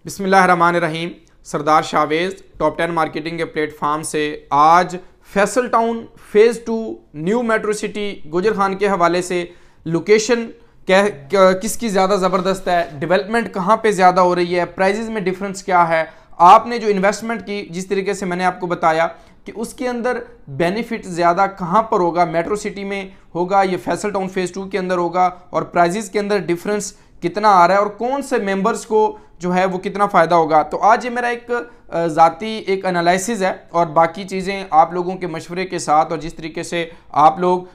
बिस्मिल्लाहिर्रहमानिर्रहीम। सरदार Chavez top 10 marketing के platform से आज Faisal town phase 2 new metro city गुजर के हवाले से लोकेशन किसकी ज़्यादा ज़बरदस्त है, डेवलपमेंट कहाँ पे ज़्यादा हो रही है, प्राइजेज़ में डिफरेंस क्या है, आपने जो इन्वेस्टमेंट की जिस तरीके से मैंने आपको बताया कि उसके अंदर बेनिफिट ज़्यादा कहाँ पर होगा, मेट्रो सिटी में होगा, ये फैसल टाउन फेज़ 2 के अंदर होगा, और प्राइजेज़ के अंदर डिफरेंस कितना आ रहा है और कौन से मेंबर्स को जो है वो कितना फ़ायदा होगा। तो आज ये मेरा एक ज़ाती एक एनालिसिस है और बाकी चीज़ें आप लोगों के मशवरे के साथ और जिस तरीके से आप लोग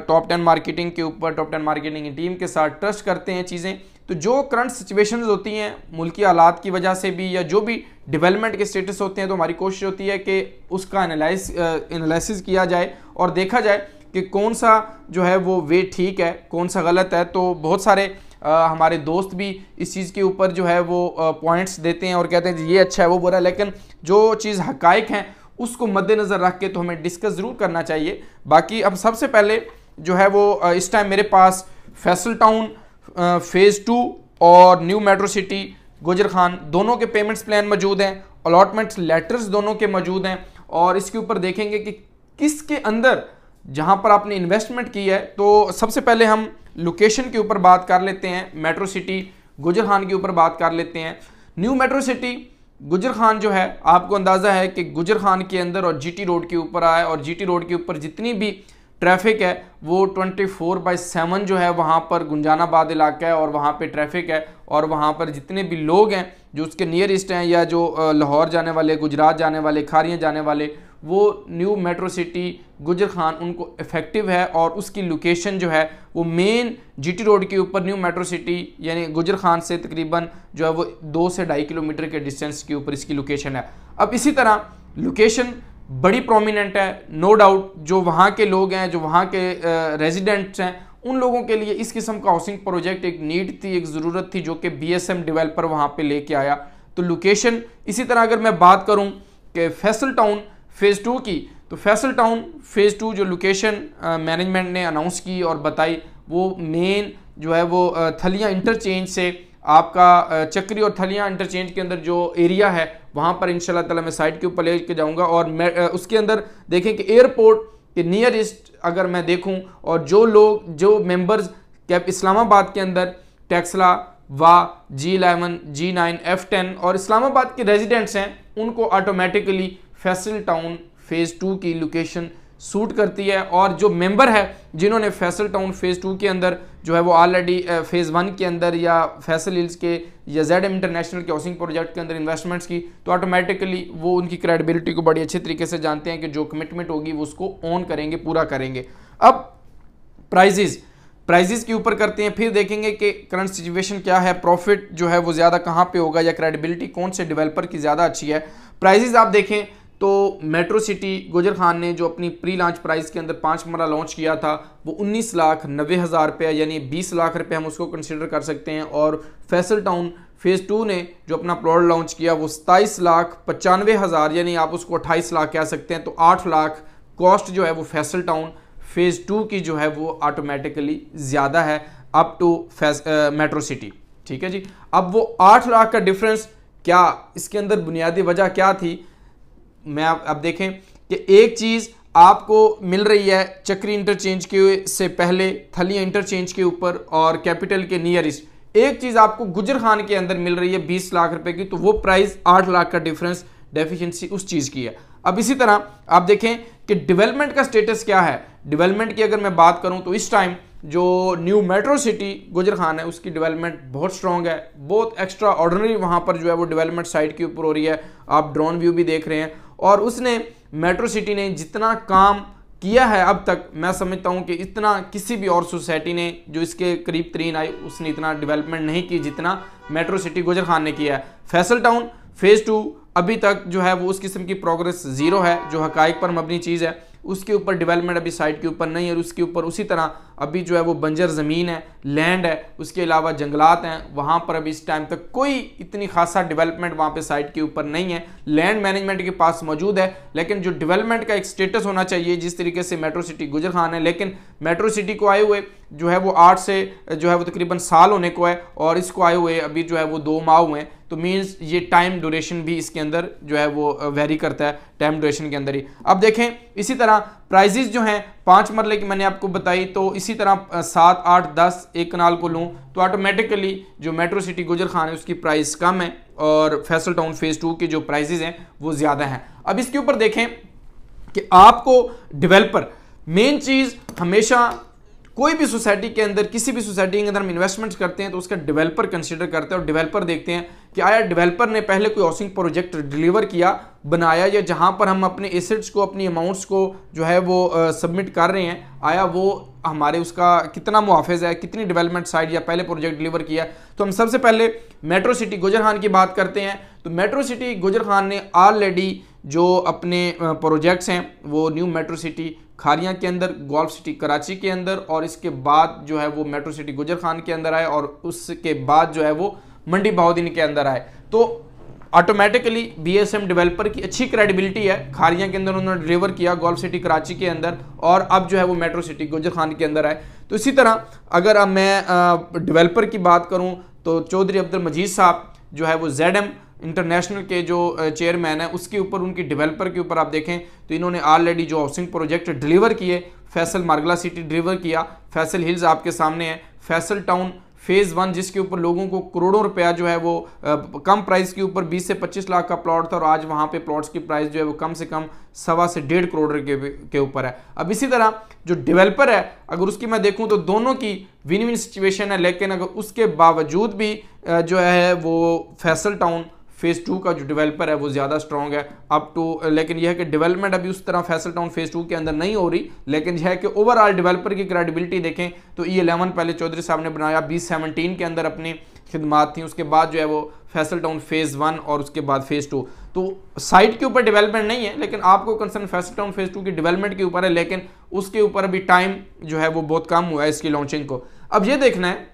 टॉप 10 मार्केटिंग के ऊपर टॉप 10 मार्केटिंग की टीम के साथ ट्रस्ट करते हैं चीज़ें, तो जो करंट सिचुएशंस होती हैं मुल्की हालात की वजह से भी या जो भी डेवलपमेंट के स्टेटस होते हैं, तो हमारी कोशिश होती है कि उसका एनालिसिस किया जाए और देखा जाए कि कौन सा जो है वो वे ठीक है, कौन सा गलत है। तो बहुत सारे हमारे दोस्त भी इस चीज़ के ऊपर जो है वो पॉइंट्स देते हैं और कहते हैं ये अच्छा है वो बुरा है, लेकिन जो चीज़ हकाइक हैं उसको मद्देनज़र रख के तो हमें डिस्कस ज़रूर करना चाहिए। बाकी अब सबसे पहले जो है वो इस टाइम मेरे पास फैसल टाउन फेज़ 2 और न्यू मेट्रो सिटी गुजर खान दोनों के पेमेंट्स प्लान मौजूद हैं, अलॉटमेंट्स लेटर्स दोनों के मौजूद हैं, और इसके ऊपर देखेंगे कि किसके अंदर जहां पर आपने इन्वेस्टमेंट की है। तो सबसे पहले हम लोकेशन के ऊपर बात कर लेते हैं, मेट्रो सिटी गुजर खान के ऊपर बात कर लेते हैं। न्यू मेट्रो सिटी गुजर खान जो है, आपको अंदाज़ा है कि गुजर खान के अंदर और जीटी रोड के ऊपर आया, और जीटी रोड के ऊपर जितनी भी ट्रैफिक है वो 24/7 जो है वहाँ पर गुंजानाबाद इलाका है और वहाँ पे ट्रैफिक है, और वहाँ पर जितने भी लोग हैं जो उसके नियरेस्ट हैं या जो लाहौर जाने वाले, गुजरात जाने वाले, खारियाँ जाने वाले, वो न्यू मेट्रो सिटी गुजर खान उनको इफ़ेक्टिव है। और उसकी लोकेशन जो है वो मेन जीटी रोड के ऊपर न्यू मेट्रो सिटी यानी गुजर खान से तकरीबन जो है वो 2 से 2.5 किलोमीटर के डिस्टेंस के ऊपर इसकी लोकेशन है। अब इसी तरह लोकेशन बड़ी प्रोमिनेंट है, नो डाउट। जो वहाँ के लोग हैं, जो वहाँ के रेजिडेंट्स हैं, उन लोगों के लिए इस किस्म का हाउसिंग प्रोजेक्ट एक नीड थी, एक ज़रूरत थी, जो कि बीएसएम डेवलपर वहाँ पे लेके आया। तो लोकेशन इसी तरह अगर मैं बात करूँ कि फैसल टाउन फेज़ 2 की, तो फैसल टाउन फेज़ 2 जो लोकेशन मैनेजमेंट ने अनाउंस की और बताई, वो मेन जो है वो थलियाँ इंटरचेंज से आपका चक्री और थलियाँ इंटरचेंज के अंदर जो एरिया है वहाँ पर इंशाल्लाह ताला मैं साइड के ऊपर लेके जाऊँगा। और मैं उसके अंदर देखें कि एयरपोर्ट के नियरेस्ट अगर मैं देखूँ, और जो लोग जो मेंबर्स कैप इस्लामाबाद के अंदर टेक्सला वा G11 G9 F10 और इस्लामाबाद के रेजिडेंट्स हैं, उनको ऑटोमेटिकली फैसल टाउन फेज़ 2 की लोकेशन सूट करती है। और जो मेंबर है जिन्होंने फैसल टाउन फेज़ 2 के अंदर जो है वो ऑलरेडी फेज़ 1 के अंदर या फैसल हिल्स के या ZM इंटरनेशनल के हाउसिंग प्रोजेक्ट के अंदर इन्वेस्टमेंट्स की, तो ऑटोमेटिकली वो उनकी क्रेडिबिलिटी को बड़ी अच्छे तरीके से जानते हैं कि जो कमिटमेंट होगी वो उसको ऑन करेंगे, पूरा करेंगे। अब प्राइजेज़ के ऊपर करते हैं, फिर देखेंगे कि करंट सिचुएशन क्या है, प्रॉफिट जो है वो ज़्यादा कहाँ पे होगा या क्रेडिबिलिटी कौन से डेवलपर की ज़्यादा अच्छी है। प्राइजेज़ आप देखें तो मेट्रो सिटी गुजर खान ने जो अपनी प्री लॉन्च प्राइस के अंदर 5 मरला लॉन्च किया था वो 19,90,000 रुपये यानी 20 लाख रुपये हम उसको कंसिडर कर सकते हैं। और फैसल टाउन फेज़ 2 ने जो अपना प्लॉट लॉन्च किया वो 27,95,000 यानी आप उसको 28 लाख कह सकते हैं। तो 8 लाख कॉस्ट जो है वो फैसल टाउन फेज़ 2 की जो है वो ऑटोमेटिकली ज़्यादा है अप टू मेट्रो सिटी। ठीक है जी। अब वो 8 लाख का डिफरेंस क्या, इसके अंदर बुनियादी वजह क्या थी, मैं अब देखें कि एक चीज़ आपको मिल रही है चक्री इंटरचेंज के से पहले थलिया इंटरचेंज के ऊपर और कैपिटल के नियरेस्ट एक चीज़ आपको गुजर खान के अंदर मिल रही है 20 लाख रुपए की, तो वो प्राइस 8 लाख का डिफरेंस डेफिशिएंसी उस चीज़ की है। अब इसी तरह आप देखें कि डेवलपमेंट का स्टेटस क्या है। डेवलपमेंट की अगर मैं बात करूं तो इस टाइम जो न्यू मेट्रो सिटी गुजर खान है उसकी डेवलपमेंट बहुत स्ट्रॉन्ग है, बहुत एक्स्ट्रा ऑर्डिनरी वहाँ पर जो है वो डेवलपमेंट साइड के ऊपर हो रही है। आप ड्रोन व्यू भी देख रहे हैं, और उसने मेट्रो सिटी ने जितना काम किया है अब तक, मैं समझता हूँ कि इतना किसी भी और सोसाइटी ने जो इसके करीब तरीन आई उसने इतना डेवलपमेंट नहीं की जितना मेट्रो सिटी गुजर खान ने किया है। फैसल टाउन फेज़ 2 अभी तक जो है वो उस किस्म की प्रोग्रेस ज़ीरो है, जो हकाइक पर मबनी चीज़ है। उसके ऊपर डेवलपमेंट अभी साइट के ऊपर नहीं है, और उसके ऊपर उसी तरह अभी जो है वो बंजर ज़मीन है, लैंड है, उसके अलावा जंगलात हैं, वहाँ पर अभी इस टाइम तक कोई इतनी खासा डेवलपमेंट वहाँ पे साइट के ऊपर नहीं है। लैंड मैनेजमेंट के पास मौजूद है, लेकिन जो डेवलपमेंट का एक स्टेटस होना चाहिए जिस तरीके से मेट्रो सिटी गुजर खान है, लेकिन मेट्रो सिटी को आए हुए जो है वो 8 से जो है वो तकरीबन साल होने को है, और इसको आए हुए अभी जो है वो 2 माह हुए हैं। तो मीन्स ये टाइम ड्यूरेशन भी इसके अंदर जो है वो वेरी करता है टाइम ड्यूरेशन के अंदर ही। अब देखें इसी तरह प्राइजेस जो हैं 5 मरले की मैंने आपको बताई, तो इसी तरह 7, 8, 10 एक कनाल को लूँ तो ऑटोमेटिकली जो मेट्रो सिटी गुजर खान है उसकी प्राइस कम है, और फैसल टाउन फेज़ 2 के जो प्राइजेस हैं वो ज़्यादा हैं। अब इसके ऊपर देखें कि आपको डेवलपर, मेन चीज़ हमेशा कोई भी सोसाइटी के अंदर, किसी भी सोसाइटी के अंदर हम इन्वेस्टमेंट्स करते हैं तो उसका डेवलपर कंसीडर करते हैं, और डेवलपर देखते हैं कि आया डेवलपर ने पहले कोई हाउसिंग प्रोजेक्ट डिलीवर किया, बनाया, या जहां पर हम अपने एसेट्स को, अपनी अमाउंट्स को जो है वो सबमिट कर रहे हैं, आया वो हमारे उसका कितना मुहाफ़िज़ है, कितनी डेवलपमेंट साइड या पहले प्रोजेक्ट डिलीवर किया। तो हम सबसे पहले मेट्रो सिटी गुजर खान की बात करते हैं। तो मेट्रो सिटी गुजर खान ने ऑलरेडी जो अपने प्रोजेक्ट्स हैं वो न्यू मेट्रो सिटी खारियां के अंदर, गोल्फ सिटी कराची के अंदर, और इसके बाद जो है वो मेट्रो सिटी गुजर खान के अंदर आए, और उसके बाद जो है वो मंडी बहाउद्दीन के अंदर आए। तो ऑटोमेटिकली बीएसएम डेवलपर की अच्छी क्रेडिबिलिटी है, खारियां के अंदर उन्होंने डिलीवर किया, गोल्फ सिटी कराची के अंदर, और अब जो है वो मेट्रो सिटी गुजर खान के अंदर आए। तो इसी तरह अगर अब मैं डेवलपर की बात करूँ तो चौधरी अब्दुल मजीद साहब जो है वो ZM इंटरनेशनल के जो चेयरमैन है, उसके ऊपर, उनकी डेवलपर के ऊपर आप देखें तो इन्होंने ऑलरेडी जो हाउसिंग प्रोजेक्ट डिलीवर किए, फैसल मार्गला सिटी डिलीवर किया, फैसल हिल्स आपके सामने है, फैसल टाउन फेज़ 1 जिसके ऊपर लोगों को करोड़ों रुपया जो है वो कम प्राइस के ऊपर 20 से 25 लाख का प्लॉट था, और आज वहाँ पे प्लॉट्स की प्राइस जो है वो कम से कम 1.25 से 1.5 करोड़ के ऊपर है। अब इसी तरह जो डेवलपर है अगर उसकी मैं देखूँ तो दोनों की विन विन सिचुएशन है, लेकिन अगर उसके बावजूद भी जो है वो फैसल टाउन फेज़ 2 का जो डेवलपर है वो ज़्यादा स्ट्रॉन्ग है अप टू, लेकिन यह है कि डेवलपमेंट अभी उस तरह फैसल टाउन फेज़ 2 के अंदर नहीं हो रही, लेकिन यह है कि ओवरऑल डेवलपर की क्रेडिबिलिटी देखें तो E11 पहले चौधरी साहब ने बनाया, 2017 के अंदर अपनी खिदमात थी, उसके बाद जो है वो फैसल टाउन फेज़ 1 और उसके बाद फेज़ 2। तो साइट के ऊपर डेवलपमेंट नहीं है, लेकिन आपको कंसर्न फैसल टाउन फेज़ 2 की डेवलपमेंट के ऊपर है, लेकिन उसके ऊपर अभी टाइम जो है वो बहुत कम हुआ है इसकी लॉन्चिंग को। अब ये देखना है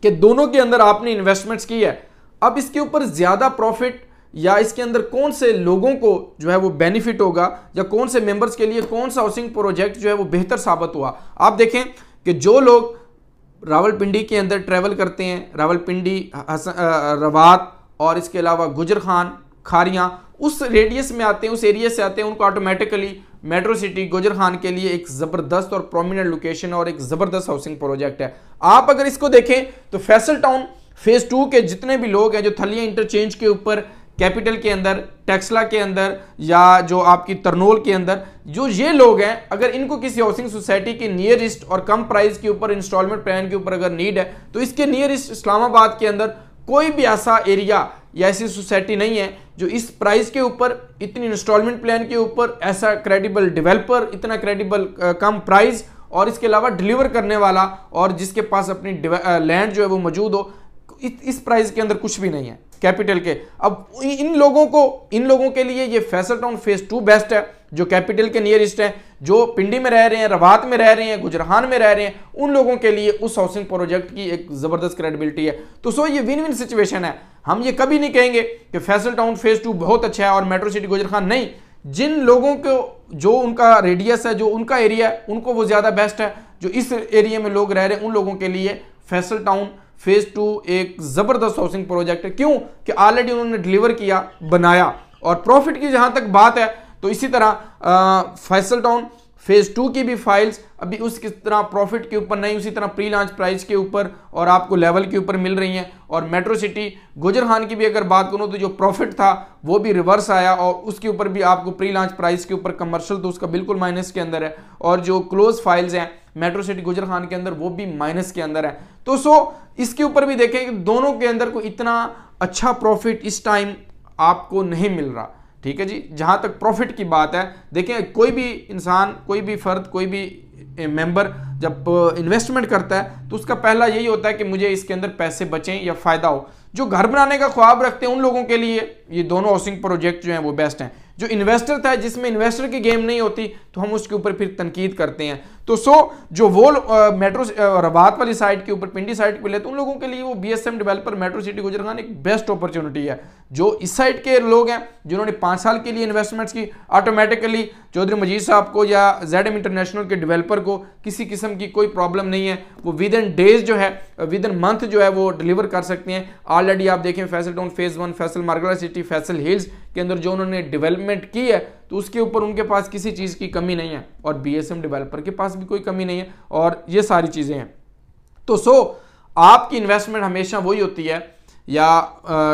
कि दोनों के अंदर आपने इन्वेस्टमेंट्स की है, अब इसके ऊपर ज़्यादा प्रॉफिट या इसके अंदर कौन से लोगों को जो है वो बेनिफिट होगा, या कौन से मेंबर्स के लिए कौन सा हाउसिंग प्रोजेक्ट जो है वो बेहतर साबित हुआ। आप देखें कि जो लोग रावलपिंडी के अंदर ट्रैवल करते हैं, रावलपिंडी, रवात और इसके अलावा गुजर खान, खारियां, उस रेडियस में आते हैं, उस एरिया से आते हैं, उनको ऑटोमेटिकली मेट्रो सिटी गुजर खान के लिए एक ज़बरदस्त और प्रोमिनेंट लोकेशन और एक ज़बरदस्त हाउसिंग प्रोजेक्ट है। आप अगर इसको देखें तो फैसल टाउन फेज़ 2 के जितने भी लोग हैं जो थलिया इंटरचेंज के ऊपर, कैपिटल के अंदर, टेक्सला के अंदर, या जो आपकी तरनोल के अंदर, जो ये लोग हैं, अगर इनको किसी हाउसिंग सोसाइटी के नियरेस्ट और कम प्राइस के ऊपर इंस्टॉलमेंट प्लान के ऊपर अगर नीड है तो इसके नियरेस्ट इस्लामाबाद के अंदर कोई भी ऐसा एरिया या ऐसी सोसाइटी नहीं है जो इस प्राइस के ऊपर, इतनी इंस्टॉलमेंट प्लान के ऊपर, ऐसा क्रेडिबल डेवलपर, इतना क्रेडिबल कम प्राइस और इसके अलावा डिलीवर करने वाला, और जिसके पास अपनी लैंड जो है वो मौजूद हो, इस प्राइस के अंदर कुछ भी नहीं है कैपिटल के। अब इन लोगों के लिए ये फैसल टाउन फेज़ 2 बेस्ट है, जो कैपिटल के नियरेस्ट है, जो पिंडी में रह रहे हैं, रवात में रह रहे हैं, गुजरान में रह रहे हैं, उन लोगों के लिए उस हाउसिंग प्रोजेक्ट की एक ज़बरदस्त क्रेडिबिलिटी है। तो सो ये विन विन सिचुएशन है। हम ये कभी नहीं कहेंगे कि फैसल टाउन फेज़ 2 बहुत अच्छा है और मेट्रो सिटी गुजरान नहीं। जिन लोगों को जो उनका रेडियस है, जो उनका एरिया है, उनको वो ज़्यादा बेस्ट है। जो इस एरिया में लोग रह रहे हैं उन लोगों के लिए फैसल टाउन फेज़ 2 एक ज़बरदस्त हाउसिंग प्रोजेक्ट है। क्यों कि ऑलरेडी उन्होंने डिलीवर किया, बनाया, और प्रॉफिट की जहां तक बात है तो इसी तरह फैसल टाउन फेज़ 2 की भी फाइल्स अभी उसकी तरह प्रॉफिट के ऊपर नहीं, उसी तरह प्री लॉन्च प्राइस के ऊपर और आपको लेवल के ऊपर मिल रही हैं। और मेट्रो सिटी गुजरान की भी अगर बात करूं तो जो प्रॉफिट था वो भी रिवर्स आया, और उसके ऊपर भी आपको प्री लॉन्च प्राइस के ऊपर कमर्शियल तो उसका बिल्कुल माइनस के अंदर है, और जो क्लोज फाइल्स हैं मेट्रो सिटी गुजरान के अंदर वो भी माइनस के अंदर है। तो सो इसके ऊपर भी देखें कि दोनों के अंदर को इतना अच्छा प्रॉफिट इस टाइम आपको नहीं मिल रहा। ठीक है जी, जहां तक प्रॉफिट की बात है, देखें कोई भी इंसान, कोई भी फर्द, कोई भी मेंबर जब इन्वेस्टमेंट करता है तो उसका पहला यही होता है कि मुझे इसके अंदर पैसे बचें या फ़ायदा हो। जो घर बनाने का ख्वाब रखते हैं उन लोगों के लिए ये दोनों हाउसिंग प्रोजेक्ट जो हैं वो बेस्ट हैं। जो इन्वेस्टर था जिसमें इन्वेस्टर की गेम नहीं होती तो हम उसके ऊपर फिर तनकीद करते हैं। तो जो वो मेट्रो रबात वाली साइड के ऊपर पिंडी साइड पे लेते उन लोगों के लिए वो BSM डेवलपर मेट्रो सिटी गुजरखान एक बेस्ट अपॉर्चुनिटी है। जो इस साइड के लोग हैं जिन्होंने 5 साल के लिए इन्वेस्टमेंट्स की, ऑटोमेटिकली चौधरी मजीद साहब को या ZM इंटरनेशनल के डेवलपर को किसी किस्म की कोई प्रॉब्लम नहीं है, वो विद इन डेज जो है, विद इन मंथ जो है वो डिलीवर कर सकते हैं। ऑलरेडी आप देखें फैसल टाउन फेज 1, फैसल मार्गला सिटी, फैसल हिल्स के अंदर जो उन्होंने डेवलपमेंट की है तो उसके ऊपर उनके पास किसी चीज़ की कमी नहीं है और BSM डेवलपर के पास भी कोई कमी नहीं है और ये सारी चीज़ें हैं। तो आपकी इन्वेस्टमेंट हमेशा वही होती है या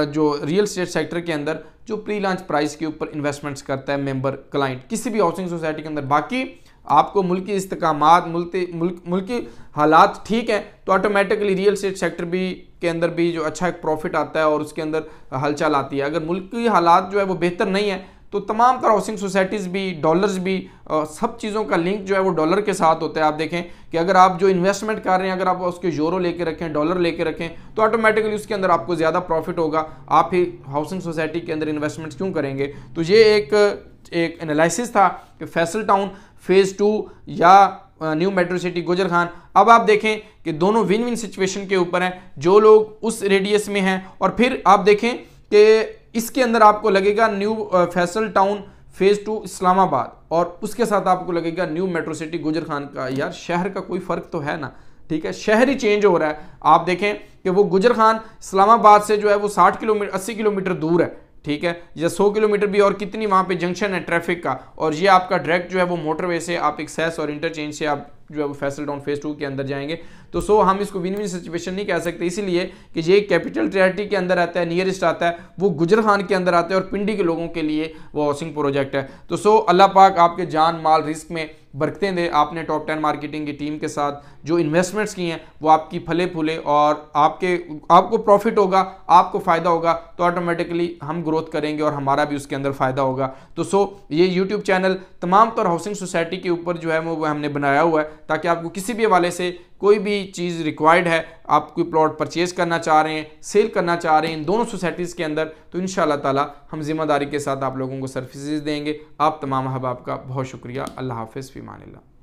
जो रियल एस्टेट सेक्टर के अंदर जो प्री लॉन्च प्राइस के ऊपर इन्वेस्टमेंट्स करता है मेंबर क्लाइंट किसी भी हाउसिंग सोसाइटी के अंदर। बाकी आपको मुल्क की इस्तेकामात, मुल्क की हालात ठीक हैं तो ऑटोमेटिकली रियल एस्टेट सेक्टर भी के अंदर भी जो अच्छा एक प्रॉफिट आता है और उसके अंदर हलचल आती है। अगर मुल्क की हालात जो है वो बेहतर नहीं है तो तमाम तरह हाउसिंग सोसाइटीज़ भी, डॉलर्स भी, सब चीज़ों का लिंक जो है वो डॉलर के साथ होता है। आप देखें कि अगर आप जो इन्वेस्टमेंट कर रहे हैं अगर आप उसके यूरो लेके रखें, डॉलर लेके रखें तो ऑटोमेटिकली उसके अंदर आपको ज़्यादा प्रॉफिट होगा। आप ही हाउसिंग सोसाइटी के अंदर इन्वेस्टमेंट क्यों करेंगे? तो ये एक एनालिसिस था कि फैसल टाउन फेज़ 2 या न्यू मेट्रो सिटी गुजरखान। अब आप देखें कि दोनों विन विन सिचुएशन के ऊपर हैं, जो लोग उस रेडियस में हैं और फिर आप देखें कि इसके अंदर आपको लगेगा new Faisal town phase 2 Islamabad और उसके साथ आपको लगेगा न्यू मेट्रो सिटी गुजरखान का। यार शहर का कोई फ़र्क तो है ना, ठीक है, शहर ही चेंज हो रहा है। आप देखें कि वो गुजरखान इस्लामाबाद से जो है वो 60 किलोमीटर 80 किलोमीटर दूर है, ठीक है, या 100 किलोमीटर भी और कितनी वहाँ पे जंक्शन है ट्रैफिक का, और ये आपका डायरेक्ट जो है वो मोटरवे से आप एक्सेस और इंटरचेंज से आप जो है वो फैसल टाउन फेज़ 2 के अंदर जाएंगे। तो हम इसको विन विन सिचुएशन नहीं कह सकते, इसीलिए कि ये कैपिटल टेरिटरी के अंदर आता है, नियरेस्ट आता है, वो गुजरखान के अंदर आता है और पिंडी के लोगों के लिए वो हाउसिंग प्रोजेक्ट है। तो अल्लाह पाक आपके जान माल रिस्क में बरकतें दे। आपने टॉप 10 मार्केटिंग की टीम के साथ जो इन्वेस्टमेंट्स की हैं वो आपकी फले फूले और आपको प्रॉफिट होगा, आपको फ़ायदा होगा तो ऑटोमेटिकली हम ग्रोथ करेंगे और हमारा भी उसके अंदर फ़ायदा होगा। तो ये यूट्यूब चैनल तमाम तरह हाउसिंग सोसाइटी के ऊपर जो है वो हमने बनाया हुआ है ताकि आपको किसी भी हवाले से कोई भी चीज़ रिक्वायर्ड है, आप कोई प्लॉट परचेज करना चाह रहे हैं, सेल करना चाह रहे हैं इन दोनों सोसाइटीज़ के अंदर, तो इंशाअल्लाह ताला हम जिम्मेदारी के साथ आप लोगों को सर्विसेज देंगे। आप तमाम अहबाब का बहुत शुक्रिया। अल्लाह हाफ़िज़, फ़ी अमानिल्लाह।